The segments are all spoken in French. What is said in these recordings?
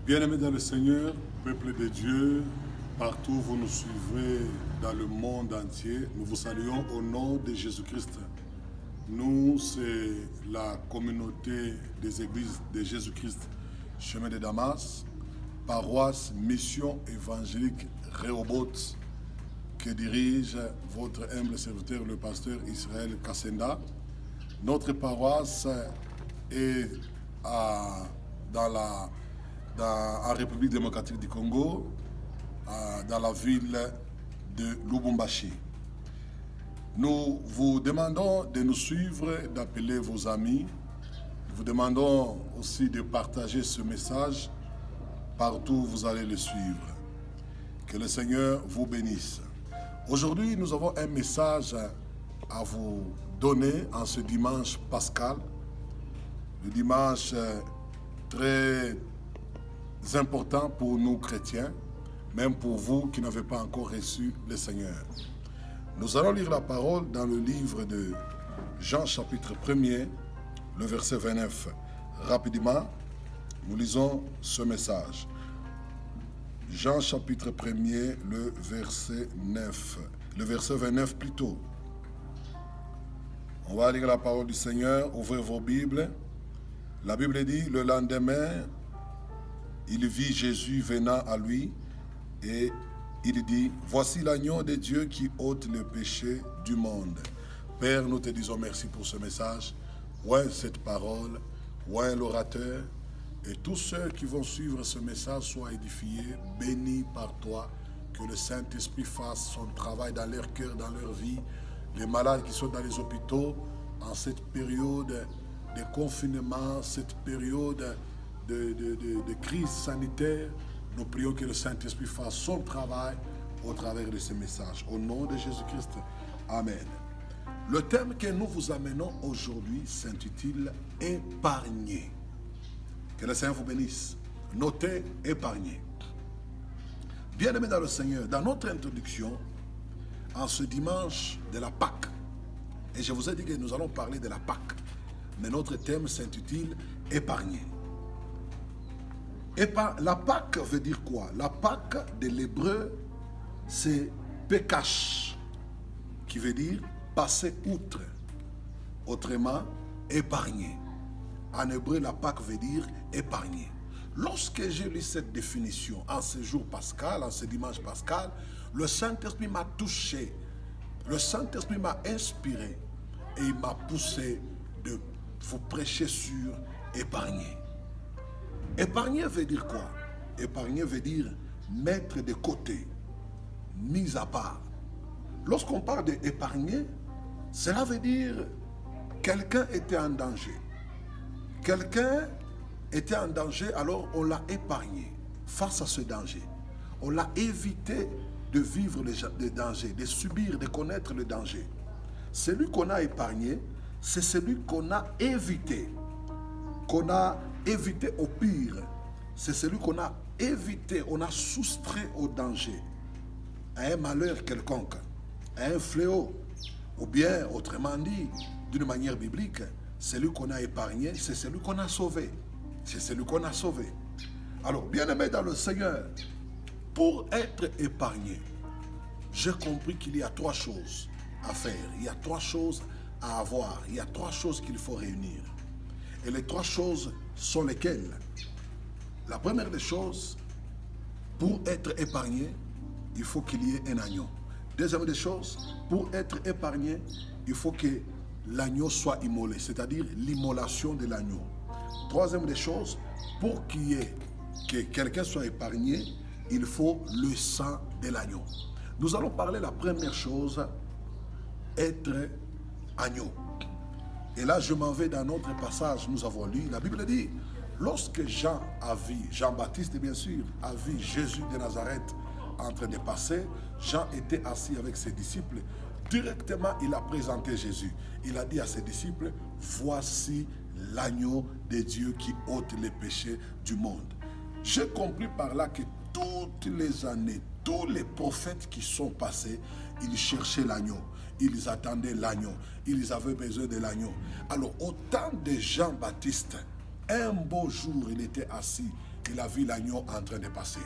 Bien-aimés dans le Seigneur, peuple de Dieu, partout où vous nous suivez dans le monde entier, nous vous saluons au nom de Jésus-Christ. Nous, c'est la communauté des églises de Jésus-Christ, chemin de Damas, paroisse Mission évangélique Rehoboth, que dirige votre humble serviteur, le pasteur Israël Kassenda. Notre paroisse est en République démocratique du Congo, dans la ville de Lubumbashi. Nous vous demandons de nous suivre, d'appeler vos amis. Nous vous demandons aussi de partager ce message partout où vous allez le suivre. Que le Seigneur vous bénisse. Aujourd'hui, nous avons un message à vous donner en ce dimanche pascal. Le dimanche très important pour nous chrétiens, même pour vous qui n'avez pas encore reçu le Seigneur. Nous allons lire la parole dans le livre de Jean chapitre 1er, le verset 29. Rapidement, nous lisons ce message. Jean chapitre 1er, le verset 9. Le verset 29 plutôt. On va lire la parole du Seigneur. Ouvrez vos Bibles. La Bible dit, le lendemain, il vit Jésus venant à lui et il dit, voici l'agneau de Dieu qui ôte le péché du monde. Père, nous te disons merci pour ce message. Ouais, cette parole, ouais, l'orateur, et tous ceux qui vont suivre ce message soient édifiés, bénis par toi, que le Saint-Esprit fasse son travail dans leur cœur, dans leur vie. Les malades qui sont dans les hôpitaux, en cette période de confinement, cette période de crise sanitaire, nous prions que le Saint-Esprit fasse son travail au travers de ce message. Au nom de Jésus-Christ, Amen. Le thème que nous vous amenons aujourd'hui s'intitule « Épargner ». Que le Seigneur vous bénisse. Notez « Épargner ». Bien-aimés dans le Seigneur, dans notre introduction, en ce dimanche de la Pâque, et je vous ai dit que nous allons parler de la Pâque, mais notre thème s'intitule « Épargner ». La Pâque veut dire quoi? La Pâque de l'hébreu, c'est Pekash, qui veut dire passer outre. Autrement, épargner. En hébreu, la Pâque veut dire épargner. Lorsque j'ai lu cette définition en ce jour pascal, en ce dimanche pascal, le Saint-Esprit m'a touché. Le Saint-Esprit m'a inspiré et il m'a poussé de vous prêcher sur épargner. Épargner veut dire quoi? Épargner veut dire mettre de côté, mis à part. Lorsqu'on parle d'épargner, cela veut dire quelqu'un était en danger. Quelqu'un était en danger, alors on l'a épargné face à ce danger. On l'a évité de vivre le danger, de subir, de connaître le danger. Celui qu'on a épargné, c'est celui qu'on a évité au pire. C'est celui qu'on a évité, on a soustrait au danger, à un malheur quelconque, à un fléau, ou bien, autrement dit, d'une manière biblique, celui qu'on a épargné, c'est celui qu'on a sauvé. C'est celui qu'on a sauvé. Alors, bien-aimé dans le Seigneur, pour être épargné, j'ai compris qu'il y a trois choses à faire. Il y a trois choses à avoir. Il y a trois choses qu'il faut réunir. Et les trois choses sont lesquelles? La première des choses, pour être épargné, il faut qu'il y ait un agneau. Deuxième des choses, pour être épargné, il faut que l'agneau soit immolé, c'est-à-dire l'immolation de l'agneau. Troisième des choses, pour que quelqu'un soit épargné, il faut le sang de l'agneau. Nous allons parler de la première chose, être agneau. Et là, je m'en vais dans notre passage, nous avons lu, la Bible dit, lorsque Jean-Baptiste bien sûr, a vu Jésus de Nazareth en train de passer, Jean était assis avec ses disciples. Directement, il a présenté Jésus. Il a dit à ses disciples, voici l'agneau de Dieu qui ôte les péchés du monde. J'ai compris par là que toutes les années, tous les prophètes qui sont passés, ils cherchaient l'agneau. Ils attendaient l'agneau. Ils avaient besoin de l'agneau. Alors, au temps de Jean-Baptiste, un beau jour, il était assis il a vu l'agneau en train de passer.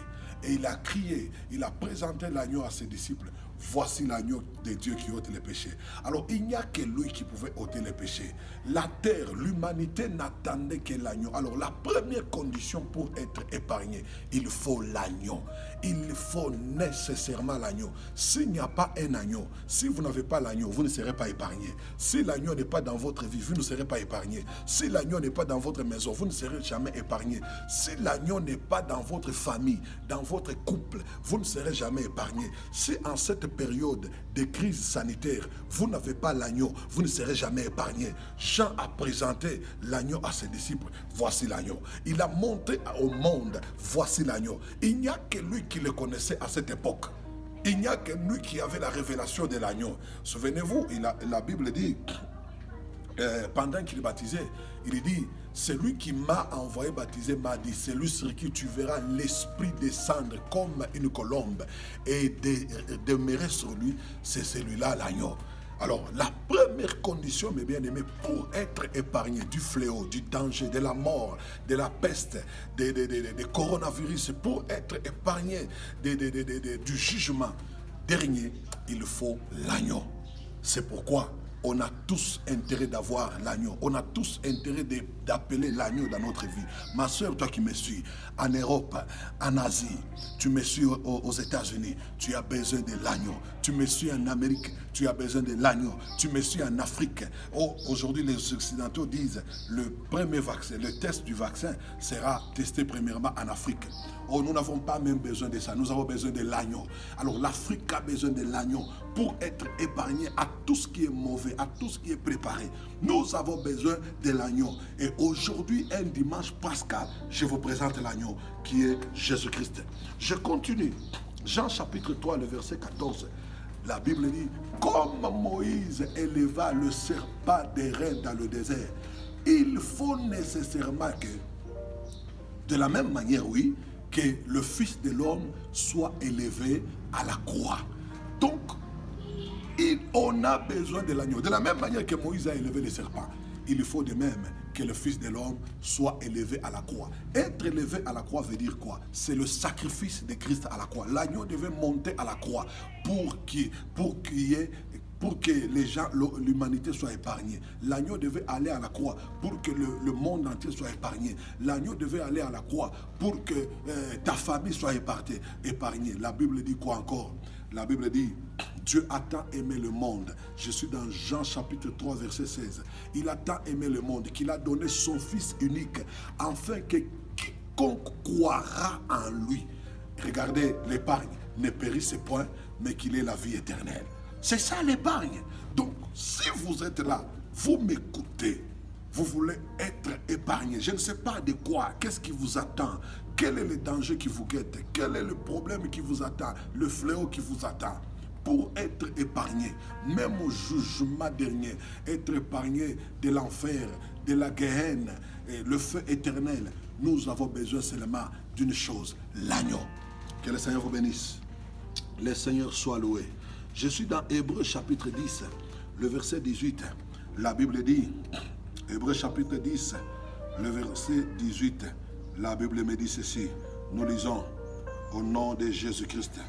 Et il a crié, il a présenté l'agneau à ses disciples. Voici l'agneau de Dieu qui ôte les péchés. Alors il n'y a que lui qui pouvait ôter les péchés. La terre, l'humanité n'attendait que l'agneau. Alors la première condition pour être épargné, il faut l'agneau. Il faut nécessairement l'agneau. S'il n'y a pas un agneau, si vous n'avez pas l'agneau, vous ne serez pas épargné. Si l'agneau n'est pas dans votre vie, vous ne serez pas épargné. Si l'agneau n'est pas dans votre maison, vous ne serez jamais épargné. Si l'agneau n'est pas dans votre famille, dans votre couple, vous ne serez jamais épargné. Si en cette période de crise sanitaire, vous n'avez pas l'agneau, vous ne serez jamais épargné. Jean a présenté l'agneau à ses disciples. Voici l'agneau. Il a montré au monde, voici l'agneau. Il n'y a que lui qui le connaissait à cette époque. Il n'y a que lui qui avait la révélation de l'agneau. Souvenez-vous, la Bible dit, pendant qu'il baptisait, il dit, celui qui m'a envoyé baptiser m'a dit, celui sur qui tu verras l'Esprit descendre comme une colombe et demeurer sur lui, c'est celui-là l'agneau. Alors, la première condition, mes bien-aimés, pour être épargné du fléau, du danger, de la mort, de la peste, des coronavirus, pour être épargné du jugement dernier, il faut l'agneau. C'est pourquoi on a tous intérêt d'avoir l'agneau. On a tous intérêt d'appeler l'agneau dans notre vie. Ma soeur, toi qui me suis, en Europe, en Asie, tu me suis aux États-Unis, tu as besoin de l'agneau. Tu me suis en Amérique, tu as besoin de l'agneau. Tu me suis en Afrique. Oh, aujourd'hui, les Occidentaux disent le premier vaccin, le test du vaccin sera testé premièrement en Afrique. Oh, nous n'avons pas même besoin de ça. Nous avons besoin de l'agneau. Alors, l'Afrique a besoin de l'agneau pour être épargné à tout ce qui est mauvais, à tout ce qui est préparé. Nous avons besoin de l'agneau. Et aujourd'hui, un dimanche pascal, je vous présente l'agneau qui est Jésus-Christ. Je continue. Jean chapitre 3, le verset 14. La Bible dit, comme Moïse éleva le serpent des reins dans le désert, il faut nécessairement que, de la même manière, oui, que le Fils de l'homme soit élevé à la croix. Donc, on a besoin de l'agneau. De la même manière que Moïse a élevé le serpent, il faut de même que le Fils de l'homme soit élevé à la croix. Être élevé à la croix veut dire quoi? C'est le sacrifice de Christ à la croix. L'agneau devait monter à la croix pour que les gens, l'humanité soit épargnée. L'agneau devait aller à la croix pour que le monde entier soit épargné. L'agneau devait aller à la croix pour que ta famille soit épargnée. La Bible dit quoi encore? La Bible dit, Dieu a tant aimé le monde. Je suis dans Jean chapitre 3, verset 16. Il a tant aimé le monde qu'il a donné son Fils unique, afin que quiconque croira en lui, regardez, l'épargne ne périsse point, mais qu'il ait la vie éternelle. C'est ça l'épargne. Donc, si vous êtes là, vous m'écoutez, vous voulez être épargné. Je ne sais pas de quoi, qu'est-ce qui vous attend, quel est le danger qui vous guette, quel est le problème qui vous attend, le fléau qui vous attend. Pour être épargné, même au jugement dernier, être épargné de l'enfer, de la Guéhenne, et le feu éternel, nous avons besoin seulement d'une chose, l'agneau. Que le Seigneur vous bénisse. Le Seigneur soit loué. Je suis dans Hébreux chapitre 10, le verset 18. La Bible dit, Hébreux chapitre 10, le verset 18. La Bible me dit ceci. Nous lisons au nom de Jésus-Christ.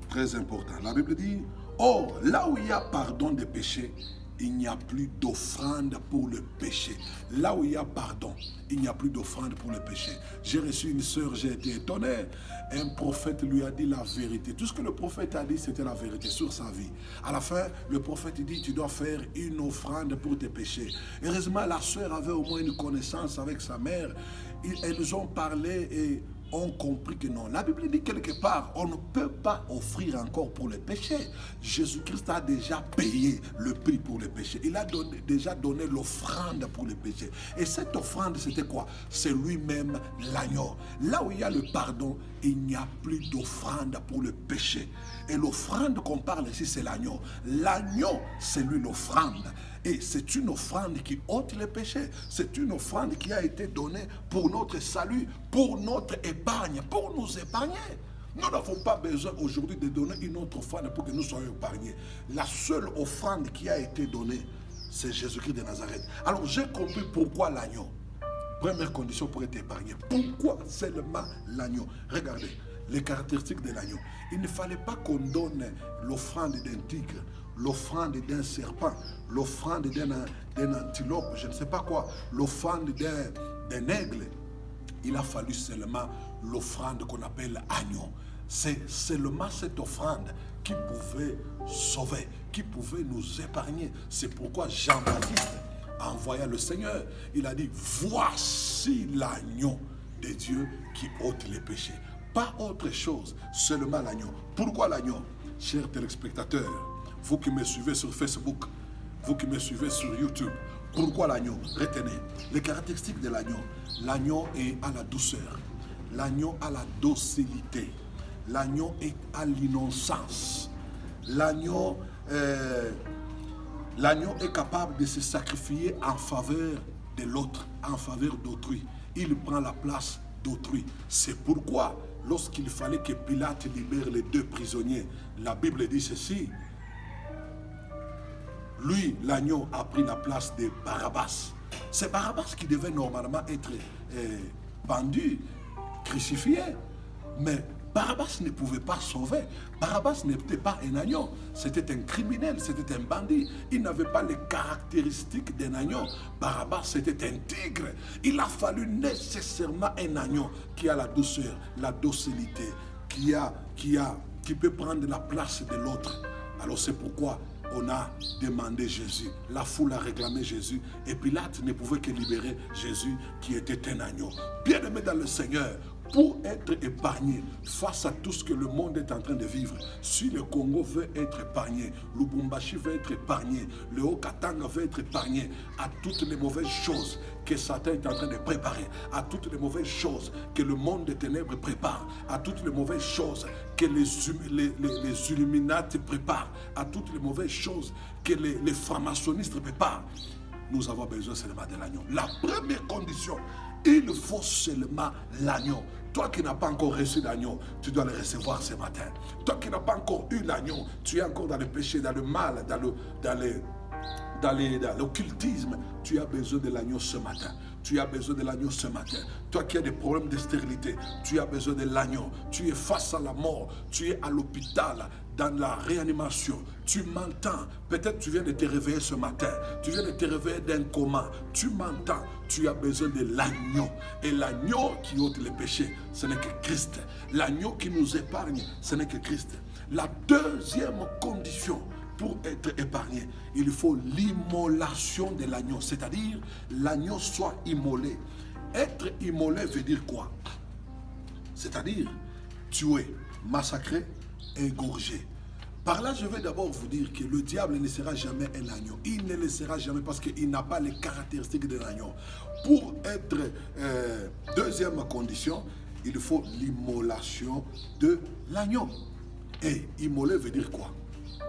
Très important. La Bible dit, or, là où il y a pardon des péchés, il n'y a plus d'offrande pour le péché. Là où il y a pardon, il n'y a plus d'offrande pour le péché. J'ai reçu une sœur, j'ai été étonné. Un prophète lui a dit la vérité. Tout ce que le prophète a dit, c'était la vérité sur sa vie. À la fin, le prophète dit, tu dois faire une offrande pour tes péchés. Heureusement, la sœur avait au moins une connaissance avec sa mère. Elles ont parlé et ont compris que non. La Bible dit quelque part, on ne peut pas offrir encore pour les péchés. Jésus-Christ a déjà payé le prix pour les péchés. Il a déjà donné l'offrande pour les péchés. Et cette offrande, c'était quoi? C'est lui-même l'agneau. Là où il y a le pardon, il n'y a plus d'offrande pour le péché. Et l'offrande qu'on parle ici, c'est l'agneau. L'agneau, c'est lui l'offrande. Et c'est une offrande qui ôte les péchés. C'est une offrande qui a été donnée pour notre salut, pour notre épargne, pour nous épargner. Nous n'avons pas besoin aujourd'hui de donner une autre offrande pour que nous soyons épargnés. La seule offrande qui a été donnée, c'est Jésus-Christ de Nazareth. Alors j'ai compris pourquoi l'agneau. Première condition pour être épargné. Pourquoi seulement l'agneau? Regardez, les caractéristiques de l'agneau. Il ne fallait pas qu'on donne l'offrande d'un tigre, l'offrande d'un serpent, l'offrande d'un antilope, je ne sais pas quoi, l'offrande d'un aigle. Il a fallu seulement l'offrande qu'on appelle agneau. C'est seulement cette offrande qui pouvait sauver, qui pouvait nous épargner. C'est pourquoi Jean-Baptiste, en voyant le Seigneur, il a dit, voici l'agneau de Dieu qui ôte les péchés. Pas autre chose, seulement l'agneau. Pourquoi l'agneau? Chers téléspectateurs, vous qui me suivez sur Facebook, vous qui me suivez sur YouTube, pourquoi l'agneau? Retenez les caractéristiques de l'agneau. L'agneau est à la douceur, l'agneau a la docilité, l'agneau est à l'innocence, l'agneau est capable de se sacrifier en faveur de l'autre, en faveur d'autrui. Il prend la place d'autrui. C'est pourquoi, lorsqu'il fallait que Pilate libère les 2 prisonniers, la Bible dit ceci. Lui, l'agneau, a pris la place de Barabbas. C'est Barabbas qui devait normalement être pendu, crucifié. Mais Barabbas ne pouvait pas sauver. Barabbas n'était pas un agneau. C'était un criminel, c'était un bandit. Il n'avait pas les caractéristiques d'un agneau. Barabbas, c'était un tigre. Il a fallu nécessairement un agneau qui a la douceur, la docilité, qui peut prendre la place de l'autre. Alors c'est pourquoi on a demandé Jésus. La foule a réclamé Jésus. Et Pilate ne pouvait que libérer Jésus qui était un agneau. Bien-aimé dans le Seigneur, pour être épargné face à tout ce que le monde est en train de vivre, si le Congo veut être épargné, Lubumbashi veut être épargné, le Haut-Katanga veut être épargné à toutes les mauvaises choses que Satan est en train de préparer, à toutes les mauvaises choses que le monde des ténèbres prépare, à toutes les mauvaises choses que les Illuminati préparent, à toutes les mauvaises choses que les francs-maçonnistes préparent, nous avons besoin seulement de l'agneau. La première condition, il faut seulement l'agneau. Toi qui n'as pas encore reçu l'agneau, tu dois le recevoir ce matin. Toi qui n'as pas encore eu l'agneau, tu es encore dans le péché, dans le mal, dans l'occultisme. Tu as besoin de l'agneau ce matin. Tu as besoin de l'agneau ce matin. Toi qui as des problèmes de stérilité, tu as besoin de l'agneau. Tu es face à la mort, tu es à l'hôpital, dans la réanimation. Tu m'entends. Peut-être tu viens de te réveiller ce matin. Tu viens de te réveiller d'un coma. Tu m'entends. Tu as besoin de l'agneau. Et l'agneau qui ôte les péchés, ce n'est que Christ. L'agneau qui nous épargne, ce n'est que Christ. La deuxième condition pour être épargné, il faut l'immolation de l'agneau. C'est-à-dire, l'agneau soit immolé. Être immolé veut dire quoi? C'est-à-dire, tuer, massacrer, égorger. Par là, je vais d'abord vous dire que le diable ne sera jamais un agneau. Il ne le sera jamais parce qu'il n'a pas les caractéristiques de l'agneau. Pour être deuxième condition, il faut l'immolation de l'agneau. Et immoler veut dire quoi?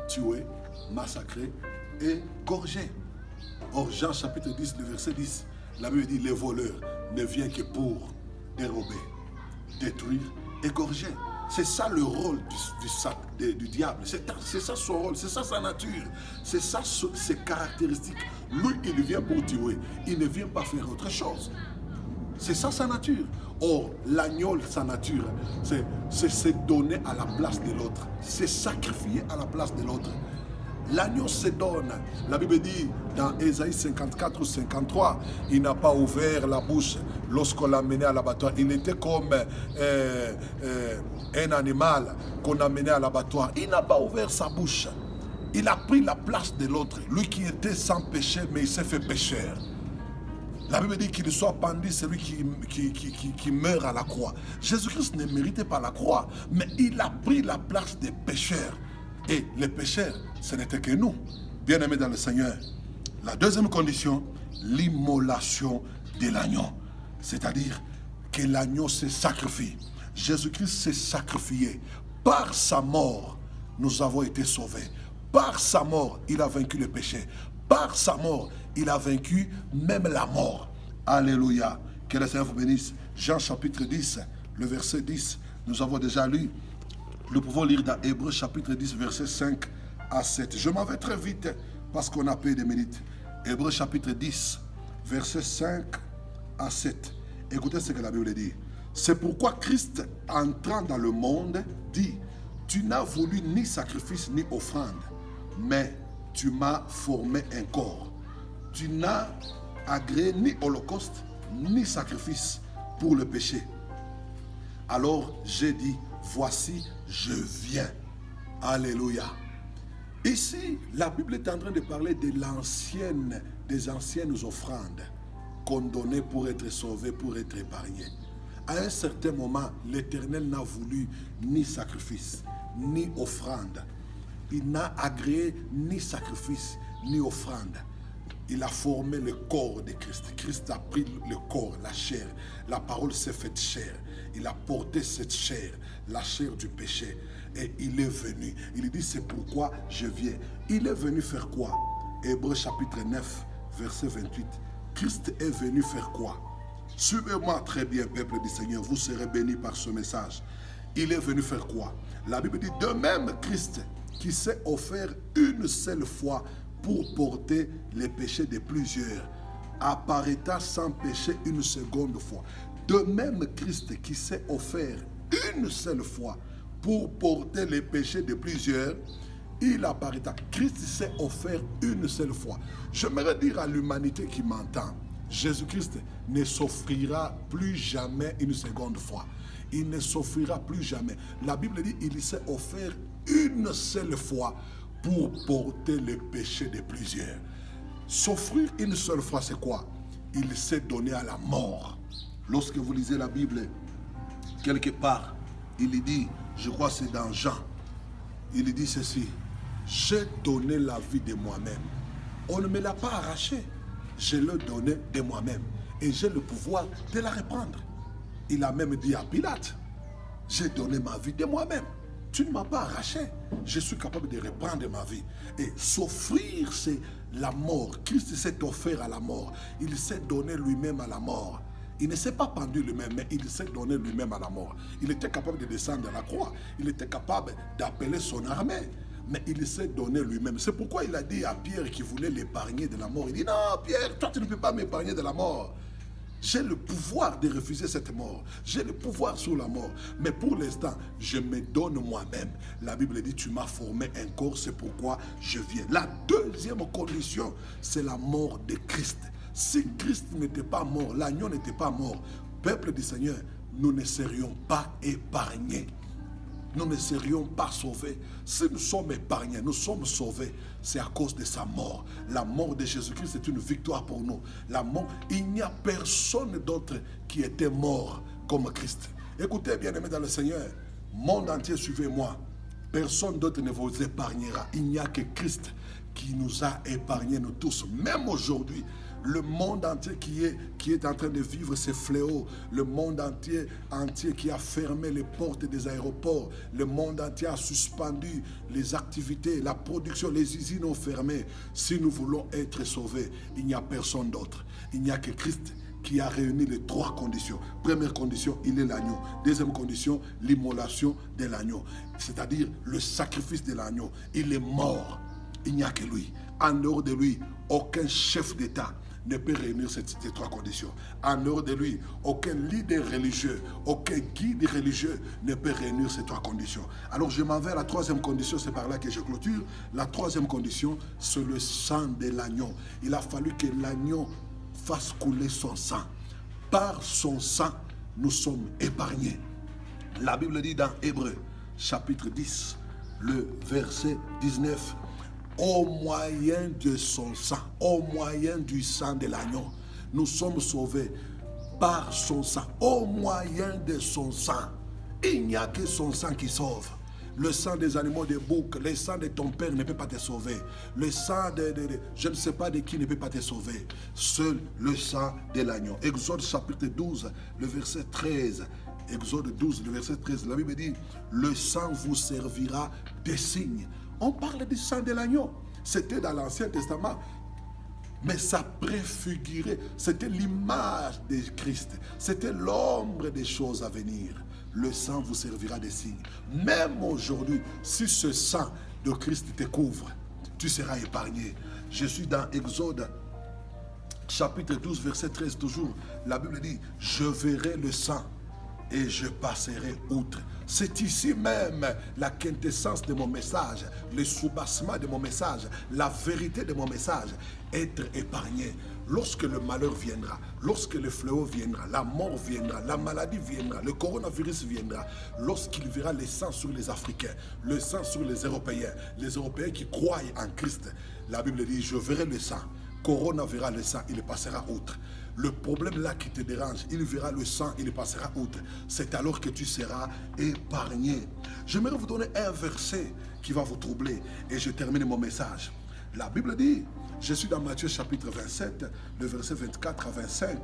Tuer, massacrer, égorger. Or, Jean chapitre 10, le verset 10, la Bible dit, le voleur ne vient que pour dérober, détruire, égorger. C'est ça le rôle du diable. C'est ça son rôle, c'est ça sa nature. C'est ça ses caractéristiques. Lui, il vient pour tuer. Il ne vient pas faire autre chose. C'est ça sa nature. Or, l'agneau, sa nature, c'est se donner à la place de l'autre. C'est sacrifier à la place de l'autre. L'agneau se donne. La Bible dit dans Ésaïe 54 ou 53, il n'a pas ouvert la bouche lorsqu'on l'a mené à l'abattoir. Il était comme un animal qu'on a mené à l'abattoir. Il n'a pas ouvert sa bouche. Il a pris la place de l'autre. Lui qui était sans péché, mais il s'est fait pécheur. La Bible dit qu'il soit pendu, celui qui meurt à la croix. Jésus-Christ ne méritait pas la croix, mais il a pris la place des pécheurs. Et les pécheurs, ce n'était que nous, bien-aimés dans le Seigneur. La deuxième condition, l'immolation de l'agneau. C'est-à-dire que l'agneau se sacrifie. Jésus-Christ s'est sacrifié. Par sa mort, nous avons été sauvés. Par sa mort, il a vaincu le péché. Par sa mort, il a vaincu même la mort. Alléluia. Que le Seigneur vous bénisse. Jean chapitre 10, le verset 10, nous avons déjà lu. Nous pouvons lire dans Hébreux chapitre 10, verset 5 à 7. Je m'en vais très vite parce qu'on a peu de minutes. Hébreux chapitre 10, verset 5 à 7. Écoutez ce que la Bible dit. C'est pourquoi Christ, entrant dans le monde, dit, tu n'as voulu ni sacrifice ni offrande, mais tu m'as formé un corps. Tu n'as agréé ni holocauste, ni sacrifice pour le péché. Alors j'ai dit, voici, je viens. Alléluia. Ici, la Bible est en train de parler des anciennes offrandes qu'on donnait pour être sauvé, pour être épargné. À un certain moment, l'Éternel n'a voulu ni sacrifice, ni offrande. Il n'a agréé ni sacrifice, ni offrande. Il a formé le corps de Christ. Christ a pris le corps, la chair. La parole s'est faite chair. Il a porté cette chair, la chair du péché. Et il est venu. Il dit, c'est pourquoi je viens. Il est venu faire quoi? Hébreux chapitre 9, verset 28. Christ est venu faire quoi? Suivez-moi très bien, peuple du Seigneur. Vous serez bénis par ce message. Il est venu faire quoi? La Bible dit, de même Christ qui s'est offert une seule fois pour porter les péchés de plusieurs, apparaîtra sans péché une seconde fois. De même Christ qui s'est offert une seule fois pour porter les péchés de plusieurs, il apparaîtra. Christ s'est offert une seule fois. J'aimerais dire à l'humanité qui m'entend, Jésus-Christ ne s'offrira plus jamais une seconde fois. Il ne s'offrira plus jamais. La Bible dit, il s'est offert une seule fois pour porter les péchés de plusieurs. S'offrir une seule fois, c'est quoi? Il s'est donné à la mort. Lorsque vous lisez la Bible, quelque part, il dit, je crois que c'est dans Jean, il dit ceci, j'ai donné la vie de moi-même. On ne me l'a pas arrachée, je l'ai donnée de moi-même et j'ai le pouvoir de la reprendre. Il a même dit à Pilate, j'ai donné ma vie de moi-même. Tu ne m'as pas arraché. Je suis capable de reprendre ma vie. Et s'offrir, c'est la mort. Christ s'est offert à la mort. Il s'est donné lui-même à la mort. Il ne s'est pas pendu lui-même, mais il s'est donné lui-même à la mort. Il était capable de descendre à la croix. Il était capable d'appeler son armée. Mais il s'est donné lui-même. C'est pourquoi il a dit à Pierre qui voulait l'épargner de la mort. Il dit, non, Pierre, toi tu ne peux pas m'épargner de la mort. J'ai le pouvoir de refuser cette mort. J'ai le pouvoir sur la mort. Mais pour l'instant, je me donne moi-même. La Bible dit, tu m'as formé un corps, c'est pourquoi je viens. La deuxième condition, c'est la mort de Christ. Si Christ n'était pas mort, l'agneau n'était pas mort, peuple du Seigneur, nous ne serions pas épargnés. Nous ne serions pas sauvés. Si nous sommes épargnés, nous sommes sauvés, c'est à cause de sa mort. La mort de Jésus-Christ est une victoire pour nous. La mort, il n'y a personne d'autre qui était mort comme Christ. Écoutez, bien-aimés dans le Seigneur, monde entier, suivez-moi. Personne d'autre ne vous épargnera. Il n'y a que Christ qui nous a épargnés, nous tous. Même aujourd'hui, le monde entier qui est en train de vivre ces fléaux, le monde entier qui a fermé les portes des aéroports, le monde entier a suspendu les activités, la production, les usines ont fermé. Si nous voulons être sauvés, il n'y a personne d'autre. Il n'y a que Christ qui a réuni les trois conditions. Première condition, il est l'agneau. Deuxième condition, l'immolation de l'agneau, c'est-à-dire le sacrifice de l'agneau. Il est mort. Il n'y a que lui. En dehors de lui, aucun chef d'État ne peut réunir ces trois conditions. En dehors de lui, aucun leader religieux, aucun guide religieux ne peut réunir ces trois conditions. Alors je m'en vais à la troisième condition, c'est par là que je clôture. La troisième condition, c'est le sang de l'agneau. Il a fallu que l'agneau fasse couler son sang. Par son sang, nous sommes épargnés. La Bible dit dans Hébreux, chapitre 10, le verset 19, au moyen de son sang, au moyen du sang de l'agneau, nous sommes sauvés par son sang, au moyen de son sang. Il n'y a que son sang qui sauve. Le sang des animaux de bouc, le sang de ton père ne peut pas te sauver. Le sang de je ne sais pas de qui ne peut pas te sauver. Seul le sang de l'agneau. Exode chapitre 12, le verset 13. Exode 12, le verset 13. La Bible dit, le sang vous servira de signe. On parle du sang de l'agneau. C'était dans l'Ancien Testament. Mais ça préfigurait. C'était l'image de Christ. C'était l'ombre des choses à venir. Le sang vous servira de signe. Même aujourd'hui, si ce sang de Christ te couvre, tu seras épargné. Je suis dans Exode chapitre 12, verset 13 toujours, la Bible dit, je verrai le sang et je passerai outre. C'est ici même la quintessence de mon message, le soubassement de mon message, la vérité de mon message, être épargné. Lorsque le malheur viendra, lorsque le fléau viendra, la mort viendra, la maladie viendra, le coronavirus viendra, lorsqu'il verra le sang sur les Africains, le sang sur les Européens qui croient en Christ, la Bible dit, je verrai le sang. Corona verra le sang, il passera outre. Le problème là qui te dérange, il verra le sang, il passera outre. C'est alors que tu seras épargné. J'aimerais vous donner un verset qui va vous troubler et je termine mon message. La Bible dit, je suis dans Matthieu chapitre 27, le verset 24 à 25.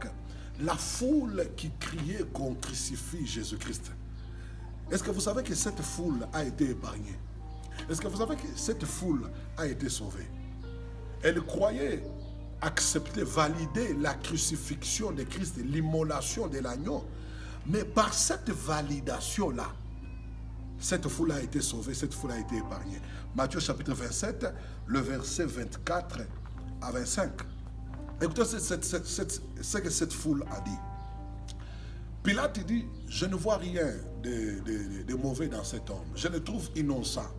La foule qui criait qu'on crucifie Jésus-Christ. Est-ce que vous savez que cette foule a été épargnée? Est-ce que vous savez que cette foule a été sauvée? Elle croyait accepter, valider la crucifixion de Christ, l'immolation de l'agneau. Mais par cette validation-là, cette foule a été sauvée, cette foule a été épargnée. Matthieu chapitre 27, le verset 24 à 25. Écoutez ce que cette foule a dit. Pilate dit, je ne vois rien de mauvais dans cet homme. Je le trouve innocent.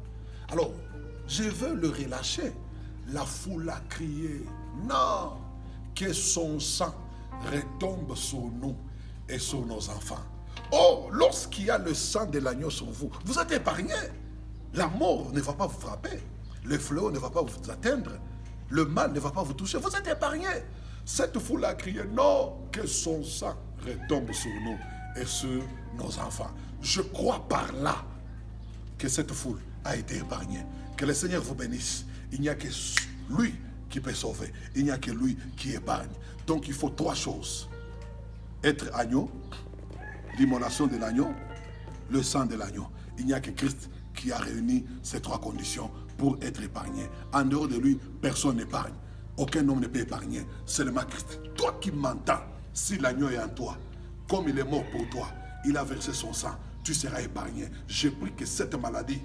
Alors, je veux le relâcher. La foule a crié, non, que son sang retombe sur nous et sur nos enfants. Oh, lorsqu'il y a le sang de l'agneau sur vous, vous êtes épargnés. La mort ne va pas vous frapper. Le fléau ne va pas vous atteindre. Le mal ne va pas vous toucher. Vous êtes épargnés. Cette foule a crié, non, que son sang retombe sur nous et sur nos enfants. Je crois par là que cette foule a été épargnée. Que le Seigneur vous bénisse. Il n'y a que lui qui peut sauver. Il n'y a que lui qui épargne. Donc il faut trois choses. Être agneau, l'immolation de l'agneau, le sang de l'agneau. Il n'y a que Christ qui a réuni ces trois conditions pour être épargné. En dehors de lui, personne n'épargne. Aucun homme ne peut épargner. Seulement Christ. Toi qui m'entends, si l'agneau est en toi, comme il est mort pour toi, il a versé son sang, tu seras épargné. Je prie que cette maladie,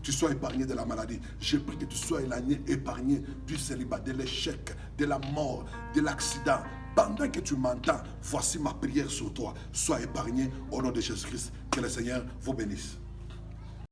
tu sois épargné de la maladie. Je prie que tu sois épargné du célibat, de l'échec, de la mort, de l'accident. Pendant que tu m'entends, voici ma prière sur toi. Sois épargné au nom de Jésus-Christ. Que le Seigneur vous bénisse.